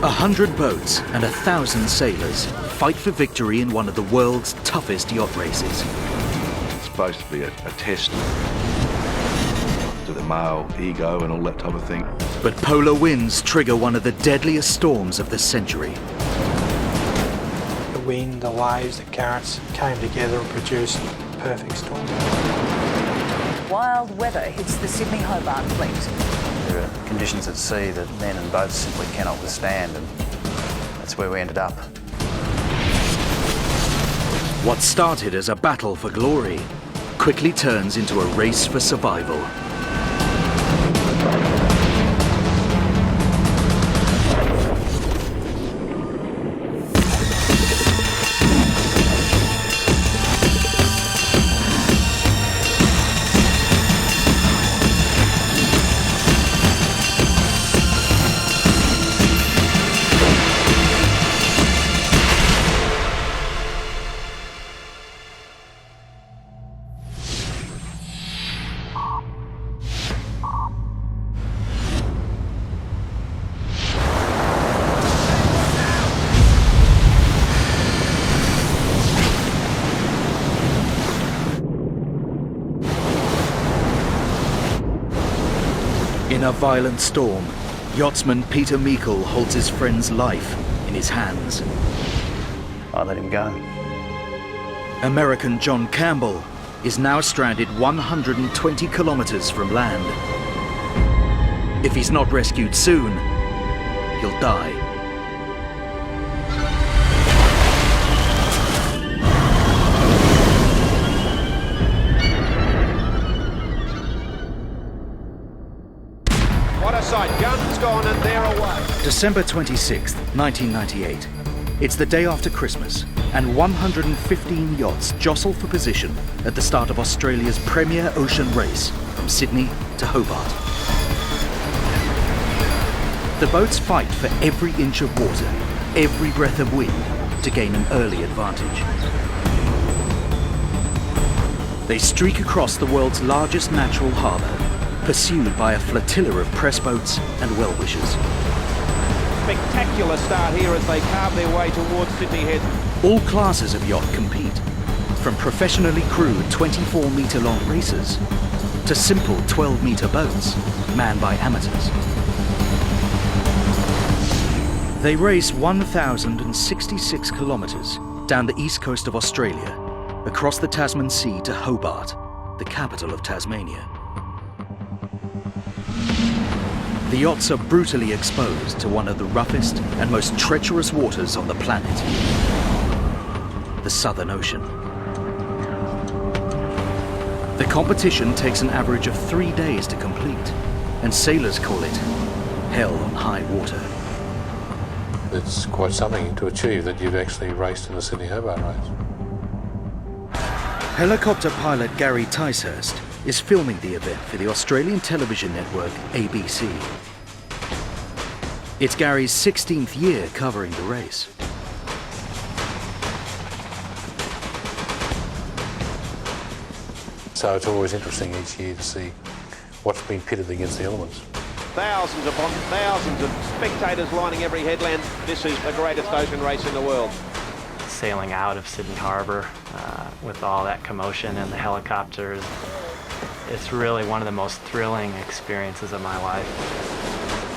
100 boats and 1,000 sailors fight for victory in one of the world's toughest yacht races. It's supposed to be a test to the male ego and all that type of thing. But polar winds trigger one of the deadliest storms of the century. The wind, the waves, the currents came together and produced a perfect storm. Wild weather hits the Sydney-Hobart fleet. There are conditions at sea that men and boats simply cannot withstand, and that's where we ended up. What started as a battle for glory quickly turns into a race for survival. In a violent storm, yachtsman Peter Meikle holds his friend's life in his hands. I let him go. American John Campbell is now stranded 120 kilometers from land. If he's not rescued soon, he'll die. What a sight. Guns gone and they're away. December 26th, 1998. It's the day after Christmas, and 115 yachts jostle for position at the start of Australia's premier ocean race from Sydney to Hobart. The boats fight for every inch of water, every breath of wind to gain an early advantage. They streak across the world's largest natural harbour, pursued by a flotilla of press boats and well-wishers. Spectacular start here as they carve their way towards Sydney Head. All classes of yacht compete, from professionally crewed 24-metre-long racers to simple 12-metre boats manned by amateurs. They race 1,066 kilometres down the east coast of Australia, across the Tasman Sea to Hobart, the capital of Tasmania. The yachts are brutally exposed to one of the roughest and most treacherous waters on the planet, the Southern Ocean. The competition takes an average of 3 days to complete, and sailors call it hell on high water. It's quite something to achieve that you've actually raced in the Sydney-Hobart race. Helicopter pilot Gary Ticehurst is filming the event for the Australian television network ABC. It's Gary's 16th year covering the race. So it's always interesting each year to see what's been pitted against the elements. Thousands upon thousands of spectators lining every headland. This is the greatest ocean race in the world. Sailing out of Sydney Harbour with all that commotion and the helicopters, it's really one of the most thrilling experiences of my life.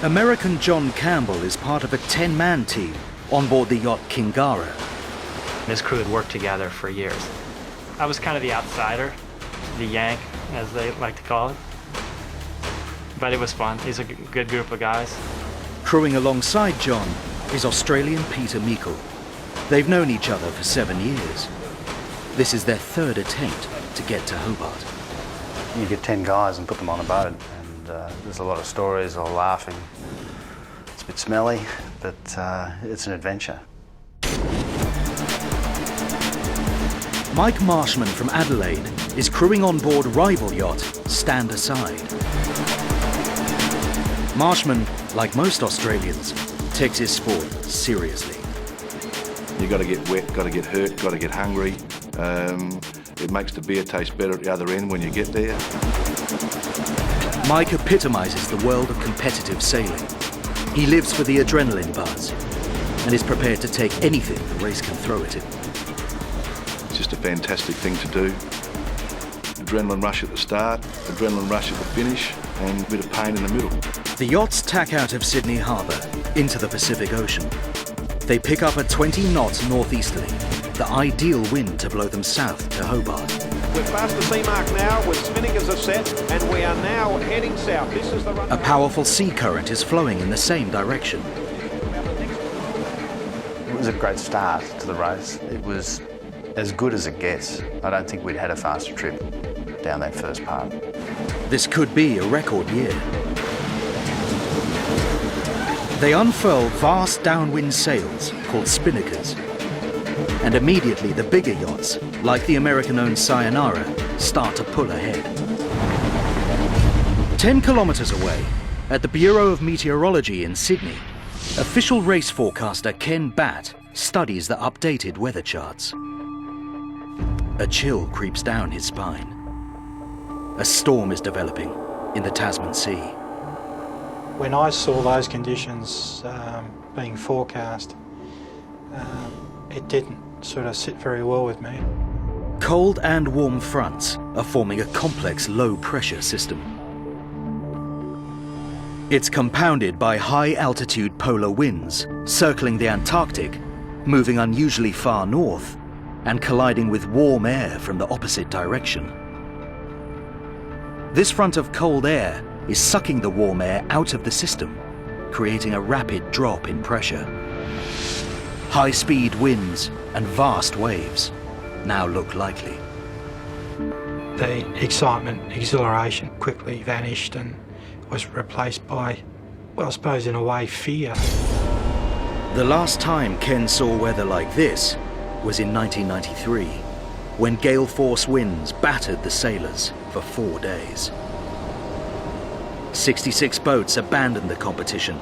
American John Campbell is part of a 10-man team on board the yacht Kingara. His crew had worked together for years. I was kind of the outsider, the Yank, as they like to call it. But it was fun. He's a good group of guys. Crewing alongside John is Australian Peter Meikle. They've known each other for 7 years. This is their third attempt to get to Hobart. You get 10 guys and put them on a boat, and there's a lot of stories, a lot of laughing. It's a bit smelly, but it's an adventure. Mike Marshman from Adelaide is crewing on board rival yacht Stand Aside. Marshman, like most Australians, takes his sport seriously. You got to get wet, got to get hurt, got to get hungry. It makes the beer taste better at the other end when you get there. Mike epitomizes the world of competitive sailing. He lives for the adrenaline buzz and is prepared to take anything the race can throw at him. It's just a fantastic thing to do. Adrenaline rush at the start, adrenaline rush at the finish, and a bit of pain in the middle. The yachts tack out of Sydney Harbour into the Pacific Ocean. They pick up at 20 knots northeasterly, the ideal wind to blow them south to Hobart. We're past the sea mark now, with spinnakers are set, and we are now heading south. This is the run. A powerful sea current is flowing in the same direction. It was a great start to the race. It was as good as it gets. I don't think we'd had a faster trip down that first part. This could be a record year. They unfurl vast downwind sails called spinnakers. And immediately the bigger yachts, like the American-owned Sayonara, start to pull ahead. 10 kilometers away, at the Bureau of Meteorology in Sydney, official race forecaster Ken Batt studies the updated weather charts. A chill creeps down his spine. A storm is developing in the Tasman Sea. When I saw those conditions being forecast, it didn't sort of sit very well with me. Cold and warm fronts are forming a complex low-pressure system. It's compounded by high-altitude polar winds circling the Antarctic, moving unusually far north, and colliding with warm air from the opposite direction. This front of cold air is sucking the warm air out of the system, creating a rapid drop in pressure. High-speed winds and vast waves now look likely. The excitement, exhilaration quickly vanished and was replaced by, well, I suppose in a way, fear. The last time Ken saw weather like this was in 1993, when gale force winds battered the sailors for 4 days. 66 boats abandoned the competition,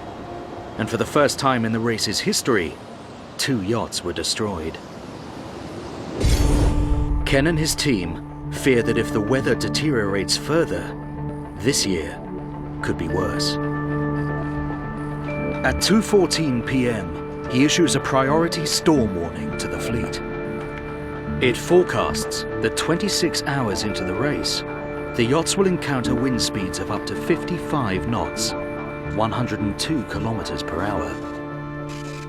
and for the first time in the race's history, 2 yachts were destroyed. Ken and his team fear that if the weather deteriorates further, this year could be worse. At 2:14 p.m, he issues a priority storm warning to the fleet. It forecasts that 26 hours into the race, the yachts will encounter wind speeds of up to 55 knots, 102 kilometers per hour.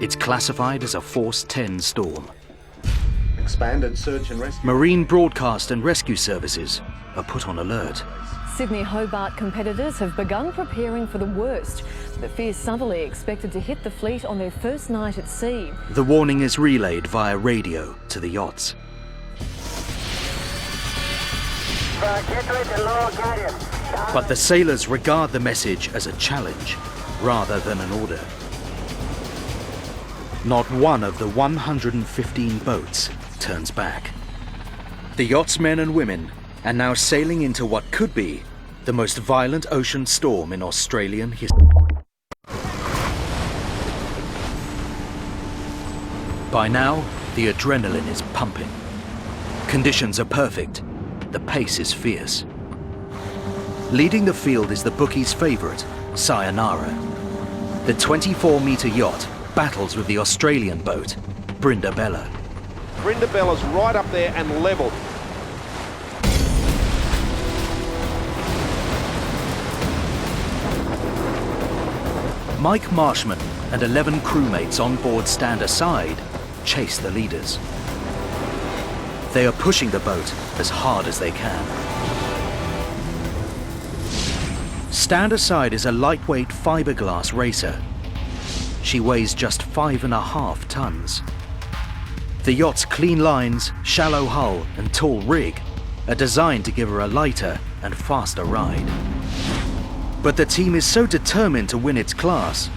It's classified as a Force 10 storm. Expanded search and rescue. Marine broadcast and rescue services are put on alert. Sydney Hobart competitors have begun preparing for the worst. The fierce southerly expected to hit the fleet on their first night at sea. The warning is relayed via radio to the yachts. But the sailors regard the message as a challenge rather than an order. Not one of the 115 boats turns back. The yachtsmen and women are now sailing into what could be the most violent ocean storm in Australian history. By now, the adrenaline is pumping. Conditions are perfect. The pace is fierce. Leading the field is the bookies' favourite, Sayonara. The 24-metre yacht battles with the Australian boat, Brindabella. Brindabella's right up there and level. Mike Marshman and 11 crewmates on board Stand Aside chase the leaders. They are pushing the boat as hard as they can. Stand Aside is a lightweight fiberglass racer. She weighs just 5.5 tons. The yacht's clean lines, shallow hull and tall rig are designed to give her a lighter and faster ride. But the team is so determined to win its class,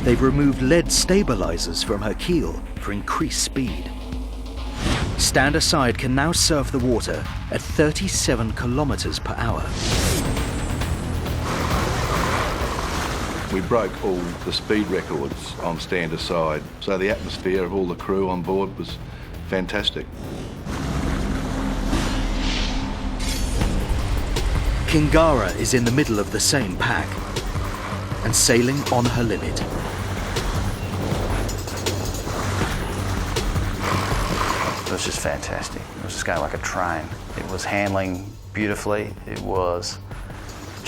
they've removed lead stabilizers from her keel for increased speed. Stand Aside can now surf the water at 37 kilometers per hour. We broke all the speed records on Stand Aside, so the atmosphere of all the crew on board was fantastic. Kingara is in the middle of the same pack and sailing on her limit. was just fantastic. It was just going like a train. It was handling beautifully. It was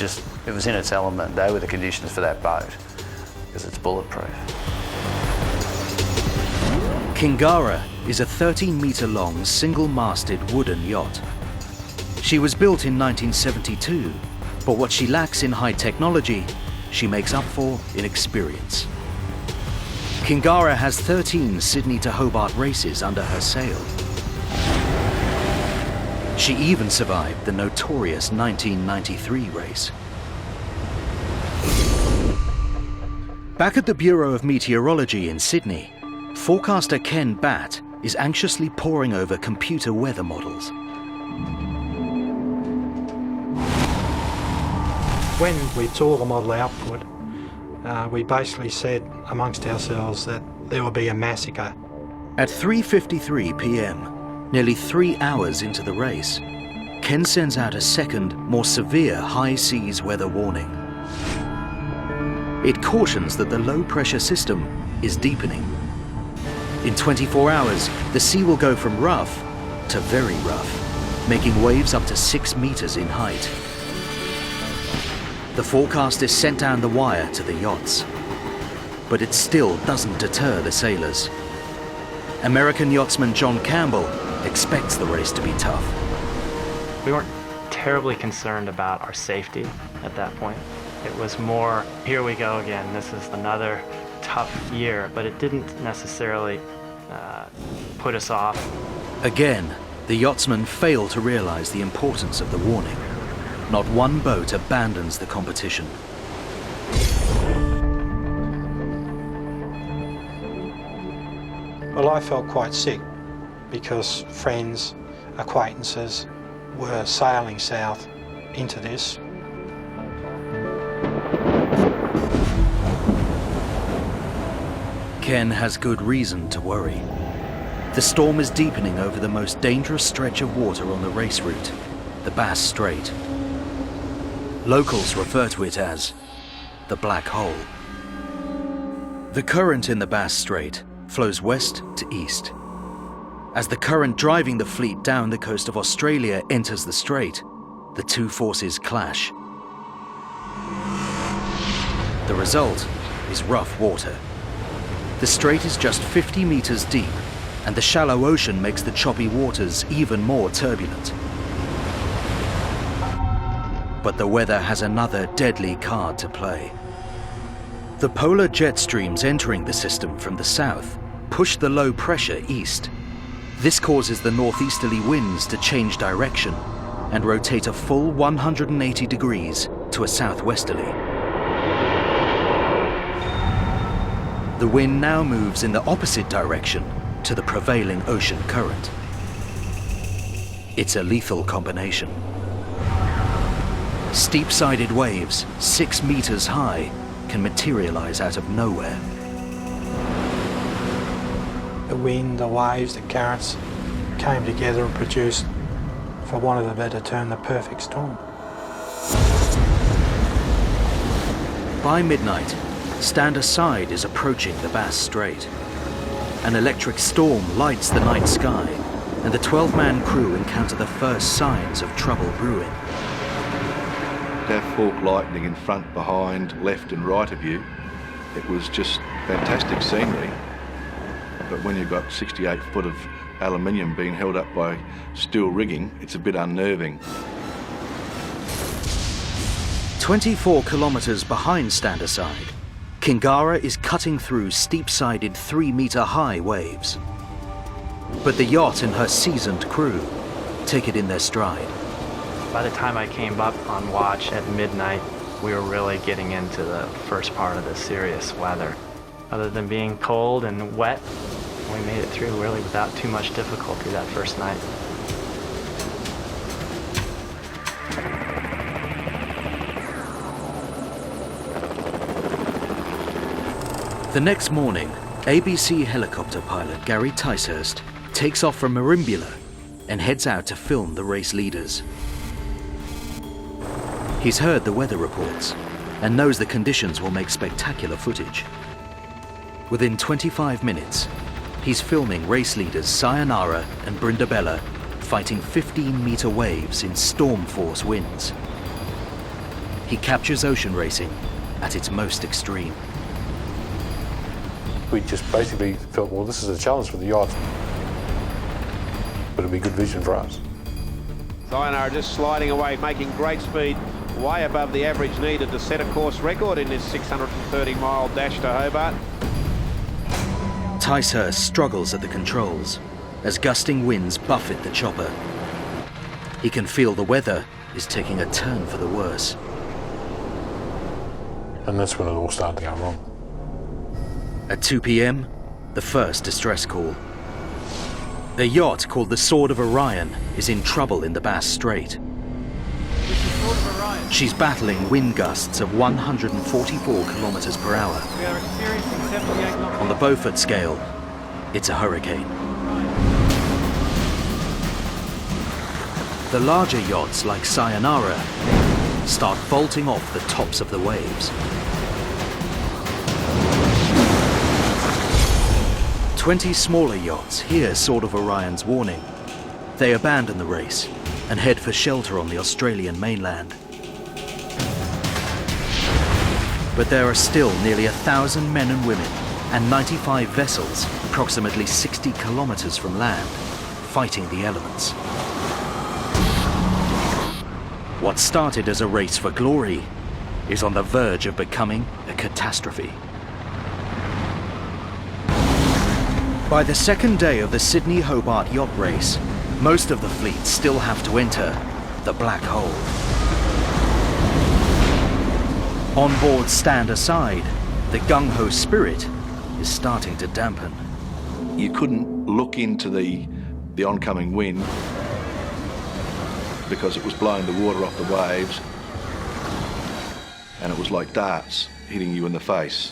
in its element. They were the conditions for that boat because it's bulletproof. Kingara is a 13-metre-long, single-masted wooden yacht. She was built in 1972, but what she lacks in high technology, she makes up for in experience. Kingara has 13 Sydney to Hobart races under her sail. She even survived the notorious 1993 race. Back at the Bureau of Meteorology in Sydney, forecaster Ken Batt is anxiously poring over computer weather models. When we saw the model output, we basically said amongst ourselves that there would be a massacre. At 3:53 p.m, nearly 3 hours into the race, Ken sends out a second, more severe high seas weather warning. It cautions that the low-pressure system is deepening. In 24 hours, the sea will go from rough to very rough, making waves up to 6 meters in height. The forecast is sent down the wire to the yachts, but it still doesn't deter the sailors. American yachtsman John Campbell expects the race to be tough. We weren't terribly concerned about our safety at that point. It was more, here we go again, this is another tough year, but it didn't necessarily put us off. Again, the yachtsmen fail to realize the importance of the warning. Not one boat abandons the competition. Well, I felt quite sick because friends, acquaintances were sailing south into this. Ken has good reason to worry. The storm is deepening over the most dangerous stretch of water on the race route, the Bass Strait. Locals refer to it as the Black Hole. The current in the Bass Strait flows west to east. As the current driving the fleet down the coast of Australia enters the strait, the two forces clash. The result is rough water. The strait is just 50 meters deep, and the shallow ocean makes the choppy waters even more turbulent. But the weather has another deadly card to play. The polar jet streams entering the system from the south push the low pressure east. This causes the northeasterly winds to change direction and rotate a full 180 degrees to a southwesterly. The wind now moves in the opposite direction to the prevailing ocean current. It's a lethal combination. Steep-sided waves, 6 meters high, can materialize out of nowhere. The wind, the waves, the currents came together and produced, for want of a better term, the perfect storm. By midnight, Stand Aside is approaching the Bass Strait. An electric storm lights the night sky, and the 12-man crew encounter the first signs of trouble brewing. To have fork lightning in front, behind, left and right of you, it was just fantastic scenery. But when you've got 68 foot of aluminium being held up by steel rigging, it's a bit unnerving. 24 kilometers behind Stand Aside, Kingara is cutting through steep-sided 3-meter-high waves. But the yacht and her seasoned crew take it in their stride. By the time I came up on watch at midnight, we were really getting into the first part of the serious weather. Other than being cold and wet, we made it through really without too much difficulty that first night. The next morning, ABC helicopter pilot Gary Ticehurst takes off from Merimbula and heads out to film the race leaders. He's heard the weather reports and knows the conditions will make spectacular footage. Within 25 minutes, he's filming race leaders Sayonara and Brindabella fighting 15-meter waves in storm force winds. He captures ocean racing at its most extreme. We just basically felt, well, this is a challenge for the yacht, but it'd be good vision for us. Sayonara just sliding away, making great speed, way above the average needed to set a course record in this 630-mile dash to Hobart. Ticehurst struggles at the controls as gusting winds buffet the chopper. He can feel the weather is taking a turn for the worse. And that's when it all started to go wrong. At 2 p.m, the first distress call. A yacht called the Sword of Orion is in trouble in the Bass Strait. She's battling wind gusts of 144 kilometers per hour. We are experiencing 78 knots. On the Beaufort scale, it's a hurricane. The larger yachts like Sayonara start vaulting off the tops of the waves. 20 smaller yachts hear Sword of Orion's warning. They abandon the race and head for shelter on the Australian mainland. But there are still nearly 1,000 men and women and 95 vessels approximately 60 kilometers from land, fighting the elements. What started as a race for glory is on the verge of becoming a catastrophe. By the second day of the Sydney-Hobart yacht race, most of the fleet still have to enter the black hole. On board Stand Aside, the gung-ho spirit is starting to dampen. You couldn't look into the oncoming wind because it was blowing the water off the waves, and it was like darts hitting you in the face.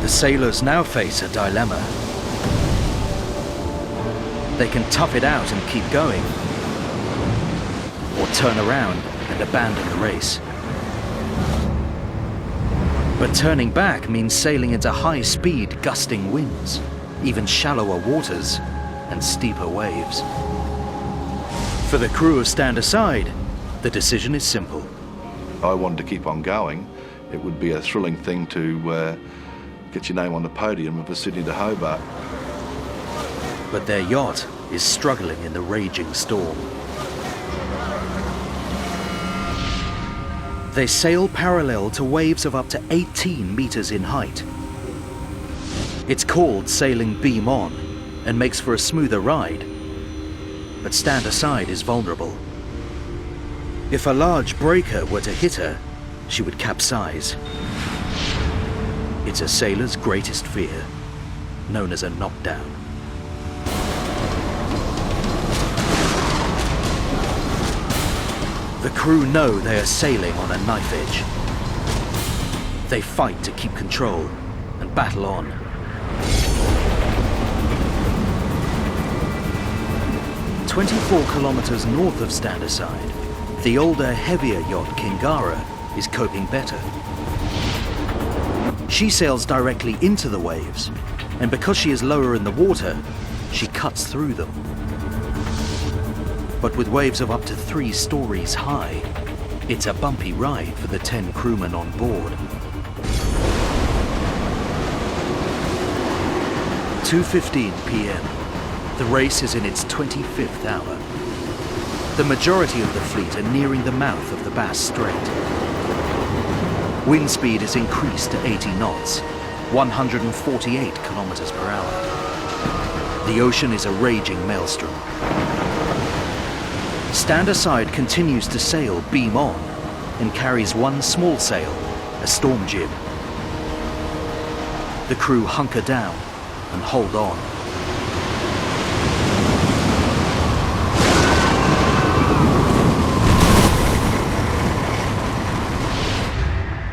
The sailors now face a dilemma. They can tough it out and keep going, or turn around and abandon the race. But turning back means sailing into high-speed, gusting winds, even shallower waters and steeper waves. For the crew of Stand Aside, the decision is simple. I wanted to keep on going. It would be a thrilling thing to get your name on the podium of the Sydney to Hobart. But their yacht is struggling in the raging storm. They sail parallel to waves of up to 18 meters in height. It's called sailing beam on and makes for a smoother ride, but Stand Aside is vulnerable. If a large breaker were to hit her, she would capsize. It's a sailor's greatest fear, known as a knockdown. The crew know they are sailing on a knife edge. They fight to keep control and battle on. "24 kilometers north of Stand Aside, the older, heavier yacht Kingara is coping better. She sails directly into the waves, and because she is lower in the water, she cuts through them. But with waves of up to 3 stories high, it's a bumpy ride for the 10 crewmen on board. 2:15 p.m. The race is in its 25th hour. The majority of the fleet are nearing the mouth of the Bass Strait. Wind speed is increased to 80 knots, 148 kilometers per hour. The ocean is a raging maelstrom. Stand Aside continues to sail beam on and carries one small sail, a storm jib. The crew hunker down and hold on.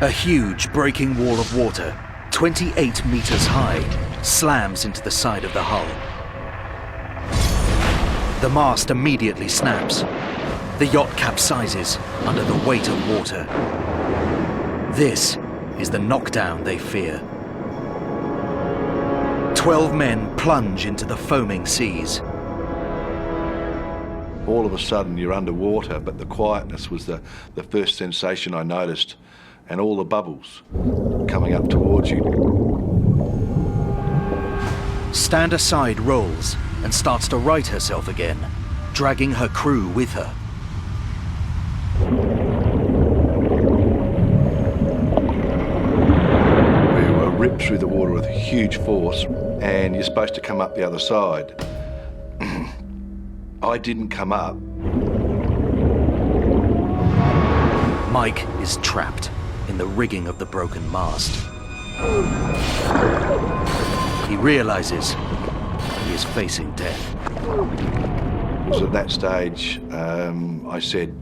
A huge breaking wall of water, 28 meters high, slams into the side of the hull. The mast immediately snaps. The yacht capsizes under the weight of water. This is the knockdown they fear. 12 men plunge into the foaming seas. All of a sudden you're underwater, but the quietness was the first sensation I noticed, and all the bubbles coming up towards you. Stand Aside rolls and starts to right herself again, dragging her crew with her. We were ripped through the water with huge force, and you're supposed to come up the other side. I didn't come up. Mike is trapped in the rigging of the broken mast. He realizes he is facing death. It was at that stage I said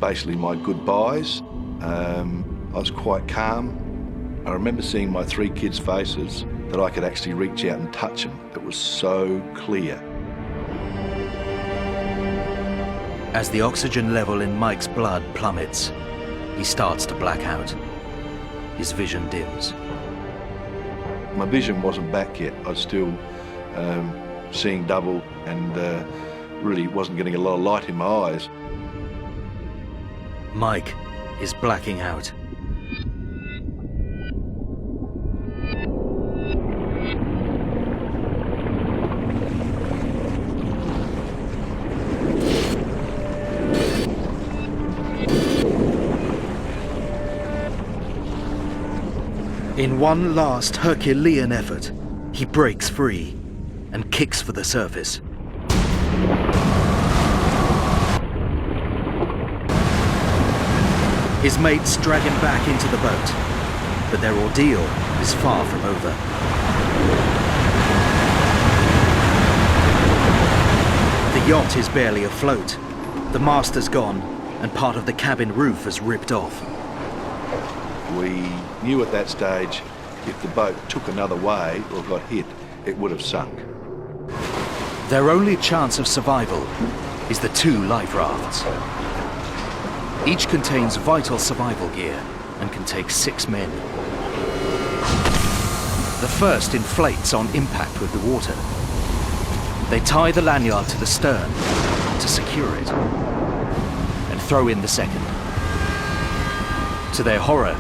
basically my goodbyes. I was quite calm. I remember seeing my 3 kids' faces that I could actually reach out and touch them. It was so clear. As the oxygen level in Mike's blood plummets, he starts to black out. His vision dims. My vision wasn't back yet. I was still seeing double and really wasn't getting a lot of light in my eyes. Mike is blacking out. In one last Herculean effort, he breaks free and kicks for the surface. His mates drag him back into the boat, but their ordeal is far from over. The yacht is barely afloat, the mast is gone, and part of the cabin roof has ripped off. We knew at that stage if the boat took another way or got hit, it would have sunk. Their only chance of survival is the 2 life rafts. Each contains vital survival gear and can take 6 men. The first inflates on impact with the water. They tie the lanyard to the stern to secure it and throw in the second. To their horror,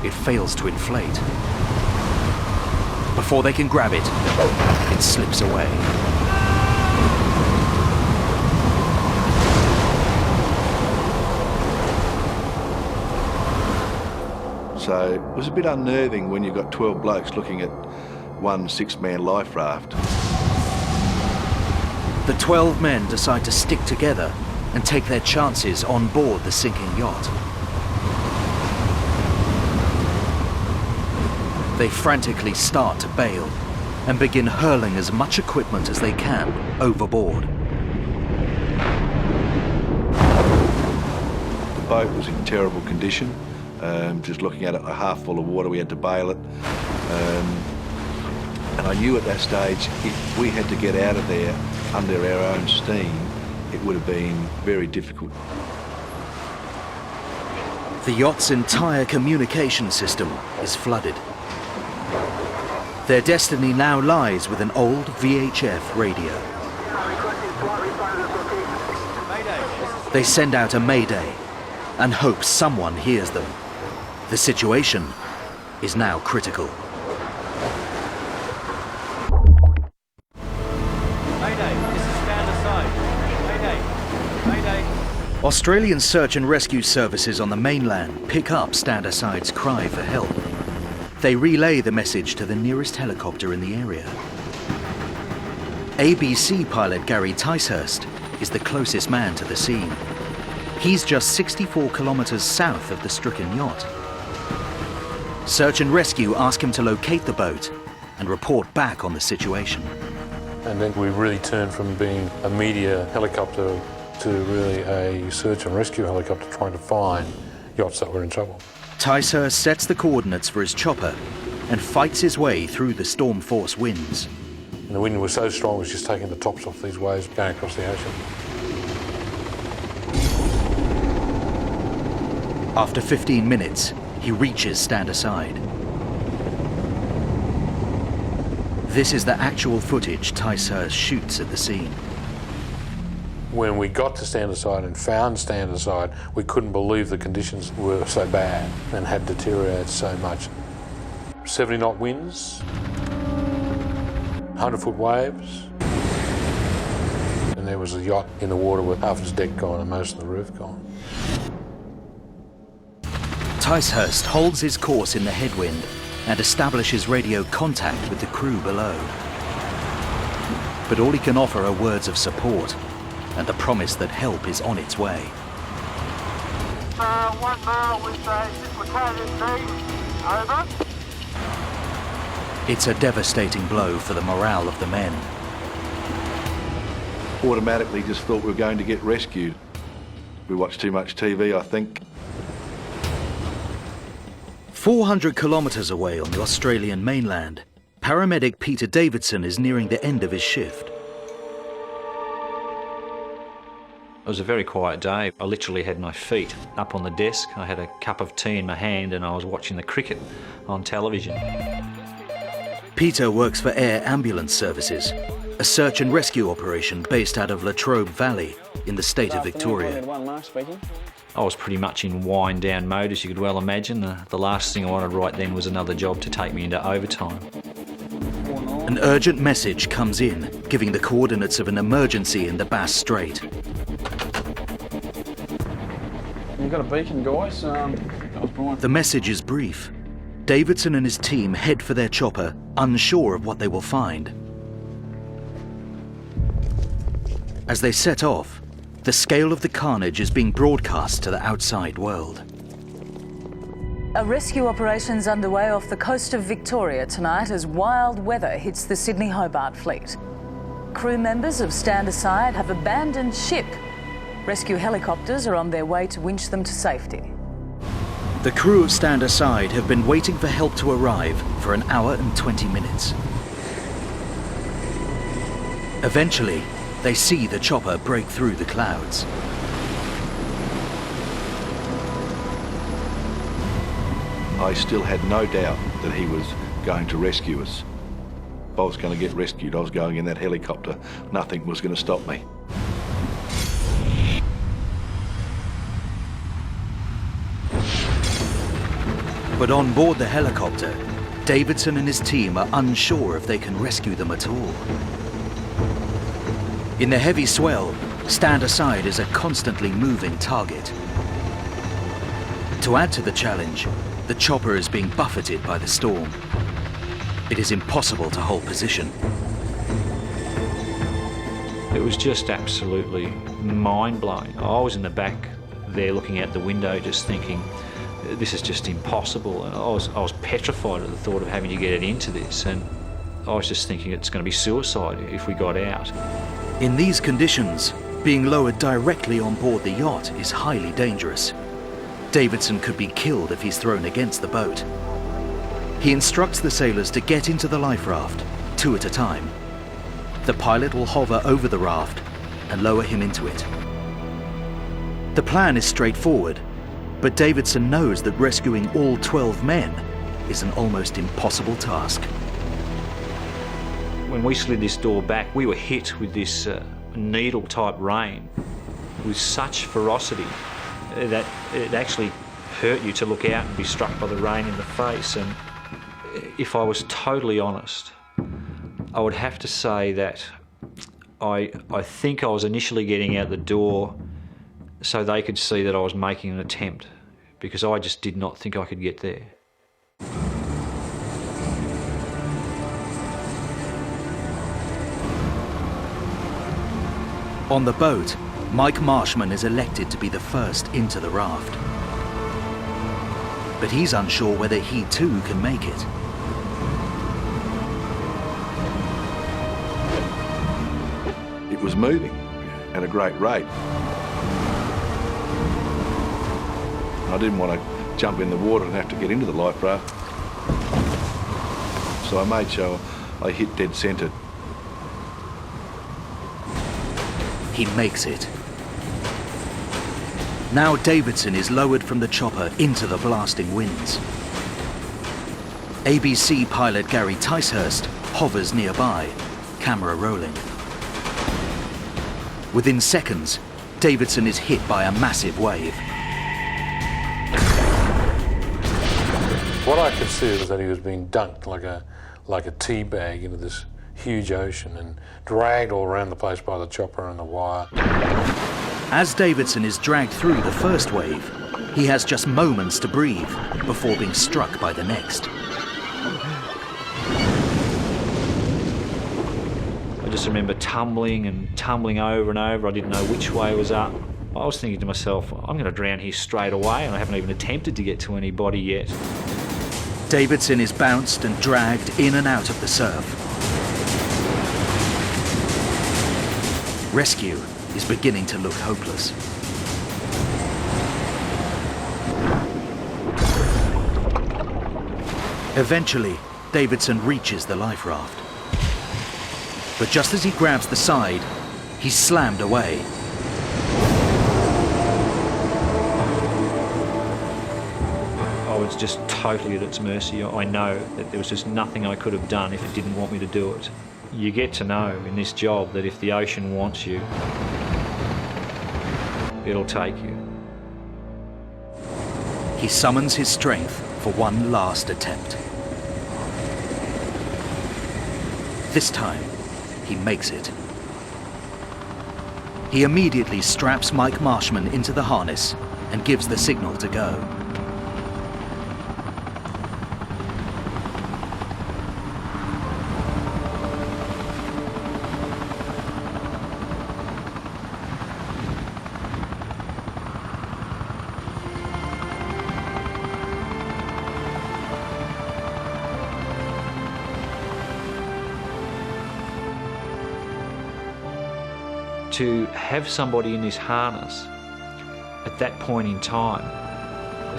it fails to inflate. Before they can grab it, it slips away. So it was a bit unnerving when you've got 12 blokes looking at one 6-man life raft. The 12 men decide to stick together and take their chances on board the sinking yacht. They frantically start to bail and begin hurling as much equipment as they can overboard. The boat was in terrible condition. Just looking at it, half full of water, we had to bail it. And I knew at that stage, if we had to get out of there under our own steam, it would have been very difficult. The yacht's entire communication system is flooded. Their destiny now lies with an old VHF radio. They send out a mayday and hope someone hears them. The situation is now critical. Mayday, this is Stand Aside. Mayday, mayday. Australian search and rescue services on the mainland pick up Stand Aside's cry for help. They relay the message to the nearest helicopter in the area. ABC pilot Gary Ticehurst is the closest man to the scene. He's just 64 kilometers south of the stricken yacht. Search and rescue ask him to locate the boat and report back on the situation. And then we really turned from being a media helicopter to really a search and rescue helicopter trying to find yachts that were in trouble. Ticehurst sets the coordinates for his chopper and fights his way through the storm force winds. And the wind was so strong it was just taking the tops off these waves going across the ocean. After 15 minutes, he reaches Stand Aside. This is the actual footage Ticehurst shoots at the scene. When we got to Standerside and found Standerside, we couldn't believe the conditions were so bad and had deteriorated so much. 70-knot winds, 100-foot waves, and there was a yacht in the water with half its deck gone and most of the roof gone. Ticehurst holds his course in the headwind and establishes radio contact with the crew below. But all he can offer are words of support and the promise that help is on its way. 1 mile with a dislocated knee. Over. It's a devastating blow for the morale of the men. Automatically just thought we were going to get rescued. We watched too much TV, I think. 400 kilometres away on the Australian mainland, paramedic Peter Davidson is nearing the end of his shift. It was a very quiet day. I literally had my feet up on the desk. I had a cup of tea in my hand and I was watching the cricket on television. Peter works for Air Ambulance Services, a search and rescue operation based out of Latrobe Valley in the state of Victoria. I was pretty much in wind-down mode, as you could well imagine. The last thing I wanted right then was another job to take me into overtime. An urgent message comes in, giving the coordinates of an emergency in the Bass Strait. You've got a beacon, guys. The message is brief. Davidson and his team head for their chopper, unsure of what they will find. As they set off, the scale of the carnage is being broadcast to the outside world. A rescue operation's underway off the coast of Victoria tonight as wild weather hits the Sydney-Hobart fleet. Crew members of Standerside have abandoned ship. Rescue helicopters are on their way to winch them to safety. The crew of Standerside have been waiting for help to arrive for an hour and 20 minutes. Eventually, they see the chopper break through the clouds. I still had no doubt that he was going to rescue us. If I was going to get rescued, I was going in that helicopter. Nothing was going to stop me. But on board the helicopter, Davidson and his team are unsure if they can rescue them at all. In the heavy swell, Standerside is a constantly moving target. To add to the challenge, the chopper is being buffeted by the storm. It is impossible to hold position. It was just absolutely mind-blowing. I was in the back there looking out the window just thinking, this is just impossible. And I was petrified at the thought of having to get into this, and I was just thinking it's going to be suicide if we got out. In these conditions, being lowered directly on board the yacht is highly dangerous. Davidson could be killed if he's thrown against the boat. He instructs the sailors to get into the life raft, 2 at a time. The pilot will hover over the raft and lower him into it. The plan is straightforward, but Davidson knows that rescuing all 12 men is an almost impossible task. When we slid this door back, we were hit with this needle-type rain with such ferocity that it actually hurt you to look out and be struck by the rain in the face. And if I was totally honest, I would have to say that I think I was initially getting out the door so they could see that I was making an attempt, because I just did not think I could get there. On the boat, Mike Marshman is elected to be the first into the raft. But he's unsure whether he too can make it. It was moving at a great rate. I didn't want to jump in the water and have to get into the life raft. So I made sure I hit dead centre. He makes it. Now Davidson is lowered from the chopper into the blasting winds. ABC pilot Gary Ticehurst hovers nearby, camera rolling. Within seconds, Davidson is hit by a massive wave. What I could see was that he was being dunked like a tea bag into this huge ocean and dragged all around the place by the chopper and the wire. As Davidson is dragged through the first wave, he has just moments to breathe before being struck by the next. I just remember tumbling over and over. I didn't know which way was up. I was thinking to myself, I'm going to drown here straight away, and I haven't even attempted to get to anybody yet. Davidson is bounced and dragged in and out of the surf. Rescue is beginning to look hopeless. Eventually, Davidson reaches the life raft. But just as he grabs the side, he's slammed away. I was just totally at its mercy. I know that there was just nothing I could have done if it didn't want me to do it. You get to know in this job that if the ocean wants you, it'll take you. He summons his strength for one last attempt. This time, he makes it. He immediately straps Mike Marshman into the harness and gives the signal to go. To have somebody in this harness at that point in time,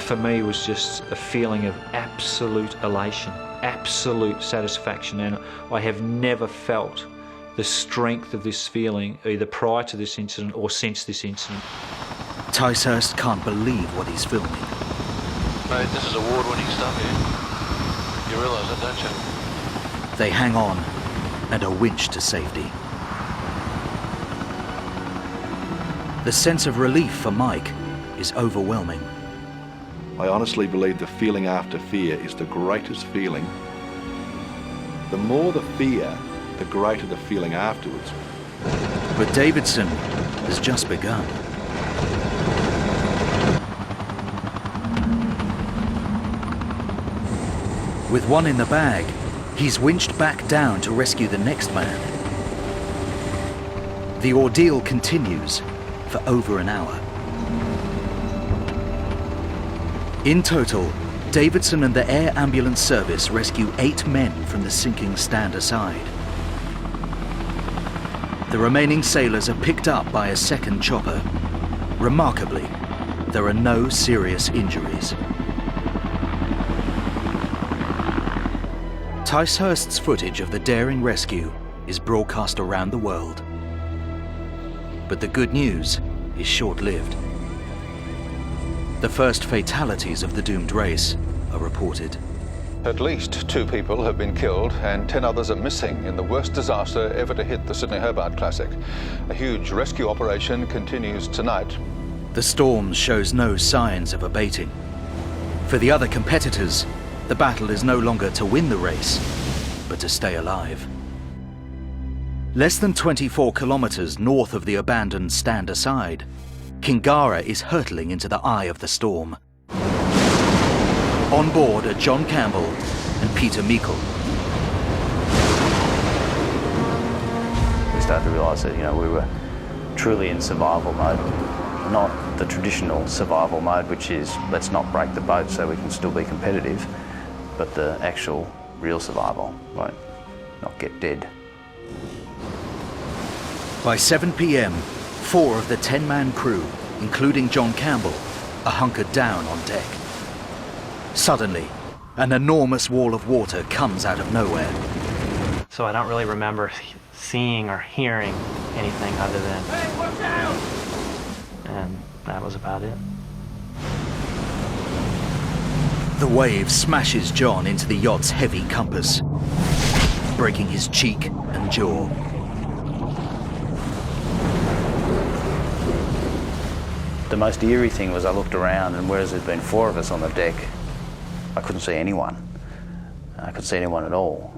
for me, was just a feeling of absolute elation, absolute satisfaction, and I have never felt the strength of this feeling either prior to this incident or since this incident. Ticehurst can't believe what he's filming. Mate, this is award-winning stuff here. You realise that, don't you? They hang on and are winched to safety. The sense of relief for Mike is overwhelming. I honestly believe the feeling after fear is the greatest feeling. The more the fear, the greater the feeling afterwards. But Davidson has just begun. With one in the bag, he's winched back down to rescue the next man. The ordeal continues for over an hour. In total, Davidson and the Air Ambulance Service rescue 8 men from the sinking Stand Aside. The remaining sailors are picked up by a second chopper. Remarkably, there are no serious injuries. Ticehurst's footage of the daring rescue is broadcast around the world. But the good news is short-lived. The first fatalities of the doomed race are reported. At least 2 people have been killed and 10 others are missing in the worst disaster ever to hit the Sydney-Hobart Classic. A huge rescue operation continues tonight. The storm shows no signs of abating. For the other competitors, the battle is no longer to win the race, but to stay alive. Less than 24 kilometers north of the abandoned Stand Aside, Kingara is hurtling into the eye of the storm. On board are John Campbell and Peter Meikle. We started to realise that, we were truly in survival mode. Not the traditional survival mode, which is let's not break the boat so we can still be competitive, but the actual real survival, like not get dead. By 7 p.m, 4 of the 10-man crew, including John Campbell, are hunkered down on deck. Suddenly, an enormous wall of water comes out of nowhere. So I don't really remember seeing or hearing anything other than, "Hey, watch out!" And that was about it. The wave smashes John into the yacht's heavy compass, breaking his cheek and jaw. The most eerie thing was I looked around, and whereas there'd been 4 of us on the deck, I couldn't see anyone. I couldn't see anyone at all.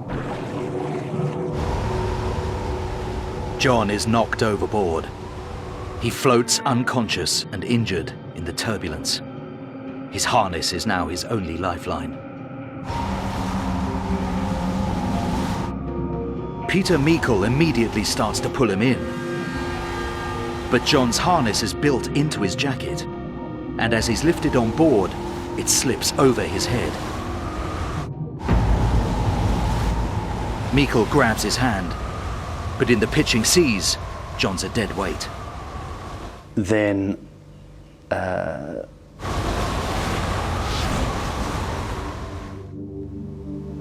John is knocked overboard. He floats unconscious and injured in the turbulence. His harness is now his only lifeline. Peter Meikle immediately starts to pull him in. But John's harness is built into his jacket, and as he's lifted on board, it slips over his head. Meikle grabs his hand, but in the pitching seas, John's a dead weight. Then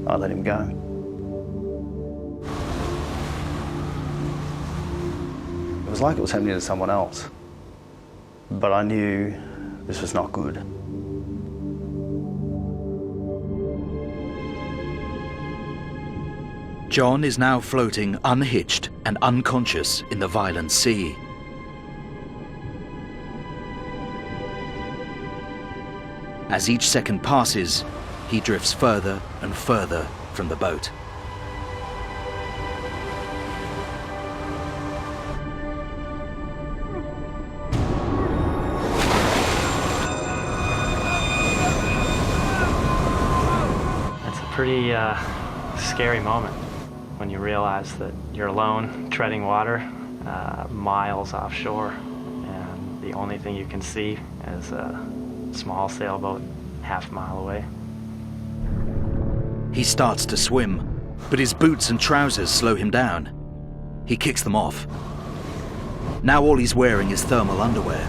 I let him go. It was like it was happening to someone else, but I knew this was not good. John is now floating unhitched and unconscious in the violent sea. As each second passes, he drifts further and further from the boat. It's a pretty scary moment when you realize that you're alone, treading water, miles offshore, and the only thing you can see is a small sailboat half a mile away. He starts to swim, but his boots and trousers slow him down. He kicks them off. Now all he's wearing is thermal underwear.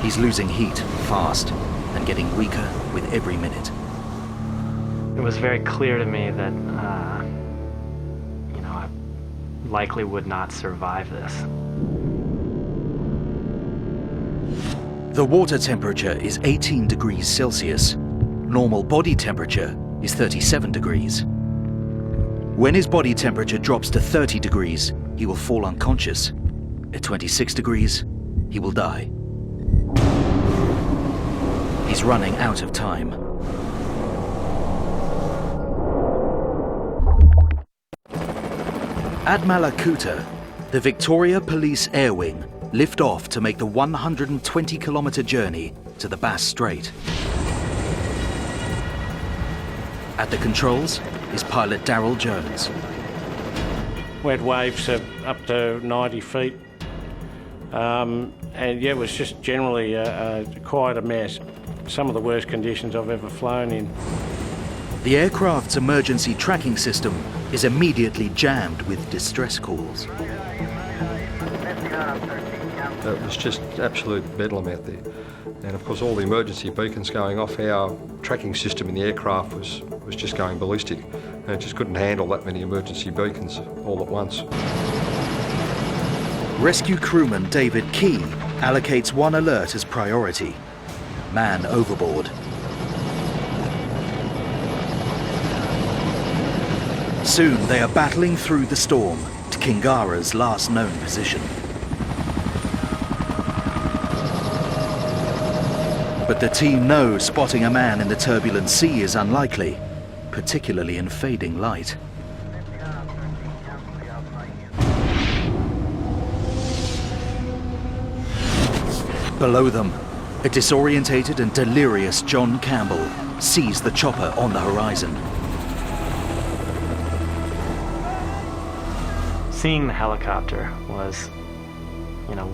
He's losing heat fast and getting weaker with every minute. It was very clear to me that, I likely would not survive this. The water temperature is 18 degrees Celsius. Normal body temperature is 37 degrees. When his body temperature drops to 30 degrees, he will fall unconscious. At 26 degrees, he will die. He's running out of time. At Malakuta, the Victoria Police Air Wing lift off to make the 120-kilometre journey to the Bass Strait. At the controls is pilot Darryl Jones. We had waves of up to 90 feet. And yeah, it was just generally quite a mess. Some of the worst conditions I've ever flown in. The aircraft's emergency tracking system is immediately jammed with distress calls. It was just absolute bedlam out there. And of course all the emergency beacons going off, our tracking system in the aircraft was just going ballistic. And it just couldn't handle that many emergency beacons all at once. Rescue crewman David Key allocates one alert as priority: man overboard. Soon they are battling through the storm to Kingara's last known position. But the team know spotting a man in the turbulent sea is unlikely, particularly in fading light. Below them, a disorientated and delirious John Campbell sees the chopper on the horizon. Seeing the helicopter was,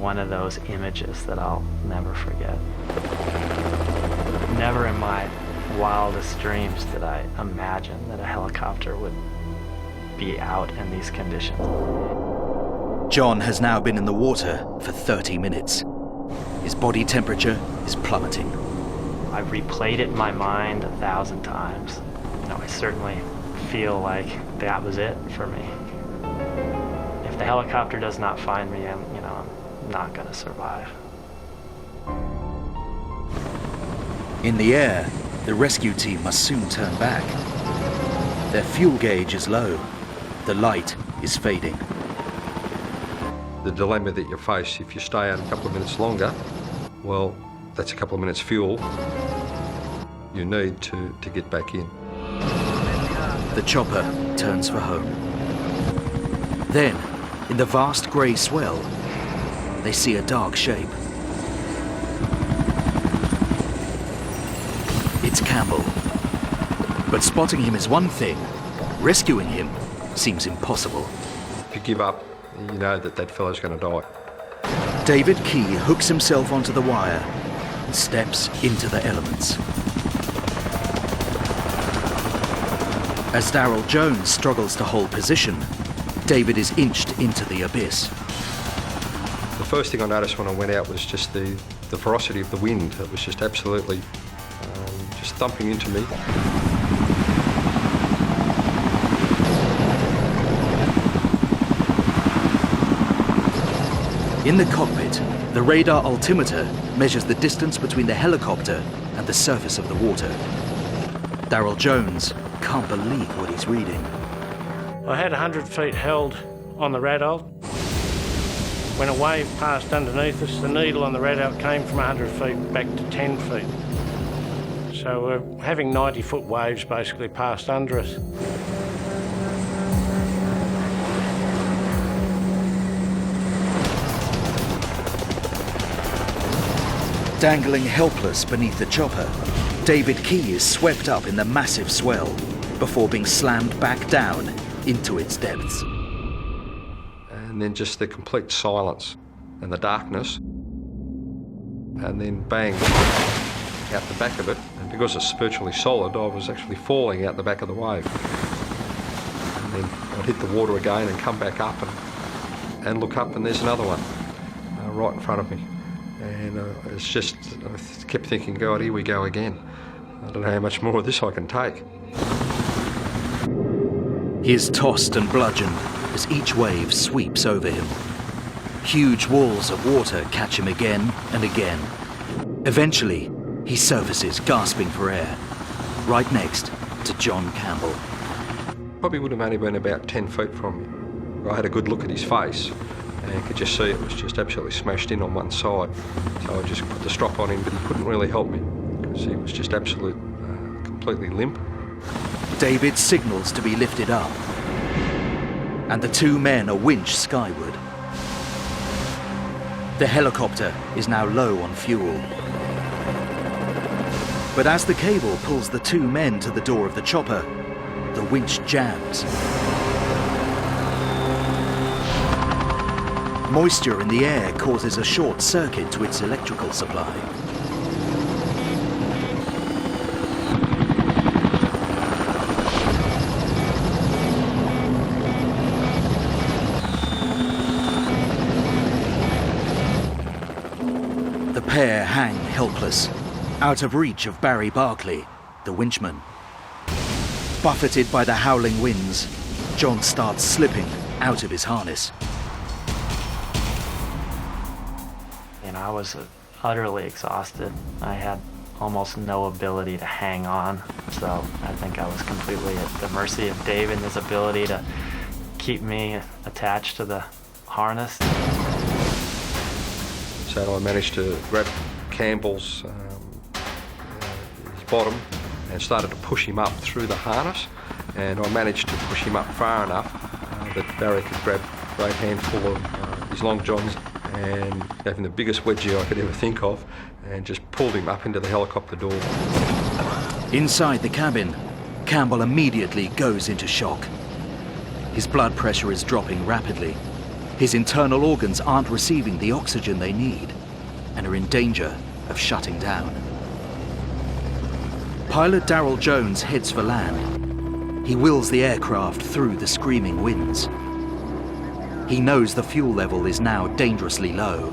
one of those images that I'll never forget. Never in my wildest dreams did I imagine that a helicopter would be out in these conditions. John has now been in the water for 30 minutes. His body temperature is plummeting. I've replayed it in my mind 1,000 times. I certainly feel like that was it for me. If the helicopter does not find me, I'm not going to survive. In the air, the rescue team must soon turn back. Their fuel gauge is low. The light is fading. The dilemma that you face if you stay out a couple of minutes longer, well, that's a couple of minutes fuel you need to get back in. The chopper turns for home. Then, in the vast grey swell, they see a dark shape. It's Campbell. But spotting him is one thing. Rescuing him seems impossible. If you give up, you know that fellow's going to die. David Key hooks himself onto the wire and steps into the elements. As Darryl Jones struggles to hold position, David is inched into the abyss. The first thing I noticed when I went out was just the ferocity of the wind. It was just absolutely just thumping into me. In the cockpit, the radar altimeter measures the distance between the helicopter and the surface of the water. Darryl Jones can't believe what he's reading. I had 100 feet held on the radar. When a wave passed underneath us, the needle on the radar came from 100 feet back to 10 feet. So we're having 90-foot waves basically passed under us. Dangling helpless beneath the chopper, David Key is swept up in the massive swell before being slammed back down into its depths. And then just the complete silence and the darkness. And then bang, out the back of it. And because it's virtually solid, I was actually falling out the back of the wave. And then I'd hit the water again and come back up and look up, and there's another one right in front of me. And it's just, I kept thinking, God, here we go again. I don't know how much more of this I can take. He is tossed and bludgeoned as each wave sweeps over him. Huge walls of water catch him again and again. Eventually, he surfaces, gasping for air, right next to John Campbell. Probably would have only been about 10 feet from me. I had a good look at his face, and you could just see it was just absolutely smashed in on one side. So I just put the strop on him, but he couldn't really help me because he was just completely limp. David signals to be lifted up, and the two men are winched skyward. The helicopter is now low on fuel. But as the cable pulls the two men to the door of the chopper, the winch jams. Moisture in the air causes a short circuit to its electrical supply. The pair hang helpless, out of reach of Barry Barkley, the winchman. Buffeted by the howling winds, John starts slipping out of his harness. I was utterly exhausted. I had almost no ability to hang on, so I think I was completely at the mercy of Dave and his ability to keep me attached to the harness. So I managed to grab Campbell's his bottom and started to push him up through the harness, and I managed to push him up far enough that Barry could grab a great handful of his long johns and gave him the biggest wedgie I could ever think of and just pulled him up into the helicopter door. Inside the cabin, Campbell immediately goes into shock. His blood pressure is dropping rapidly. His internal organs aren't receiving the oxygen they need and are in danger of shutting down. Pilot Darryl Jones heads for land. He wills the aircraft through the screaming winds. He knows the fuel level is now dangerously low.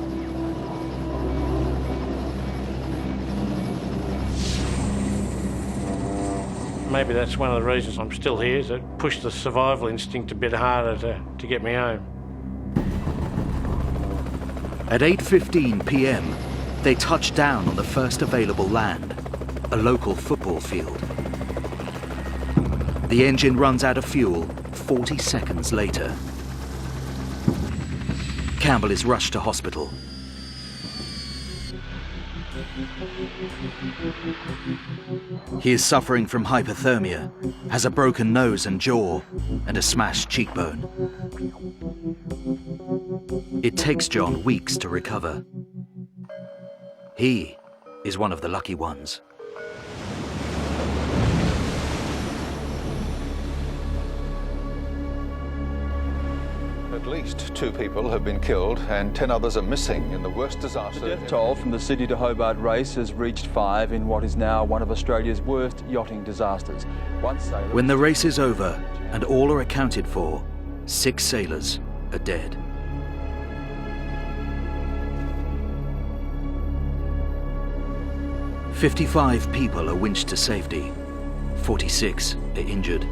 Maybe that's one of the reasons I'm still here, is it pushed the survival instinct a bit harder to get me home. At 8:15 p.m, they touch down on the first available land, a local football field. The engine runs out of fuel 40 seconds later. Campbell is rushed to hospital. He is suffering from hypothermia, has a broken nose and jaw, and a smashed cheekbone. It takes John weeks to recover. He is one of the lucky ones. At least 2 people have been killed and 10 others are missing in the worst disaster. The death toll from the Sydney to Hobart race has reached 5 in what is now one of Australia's worst yachting disasters. When the race is over and all are accounted for, 6 sailors are dead. "55 people are winched to safety. 46 are injured.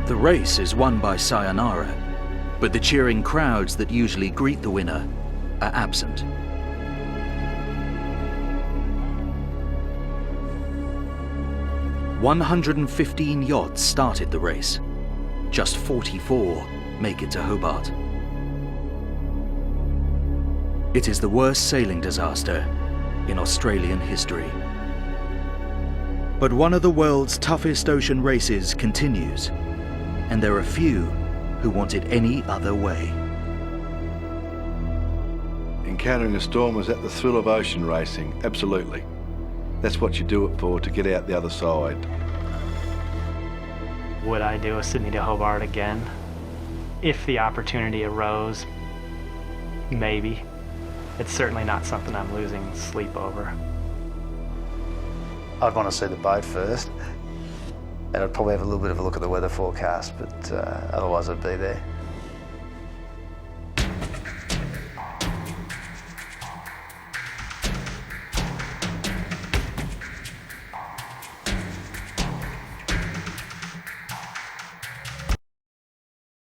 The race is won by Sayonara, but the cheering crowds that usually greet the winner are absent. "115 yachts started the race. Just 44 make it to Hobart. It is the worst sailing disaster in Australian history. But one of the world's toughest ocean races continues, and there are few who want it any other way. Encountering a storm, was that the thrill of ocean racing? Absolutely. That's what you do it for, to get out the other side. Would I do a Sydney to Hobart again? If the opportunity arose, maybe. It's certainly not something I'm losing sleep over. I'd want to see the boat first, and I'd probably have a little bit of a look at the weather forecast, but otherwise I'd be there.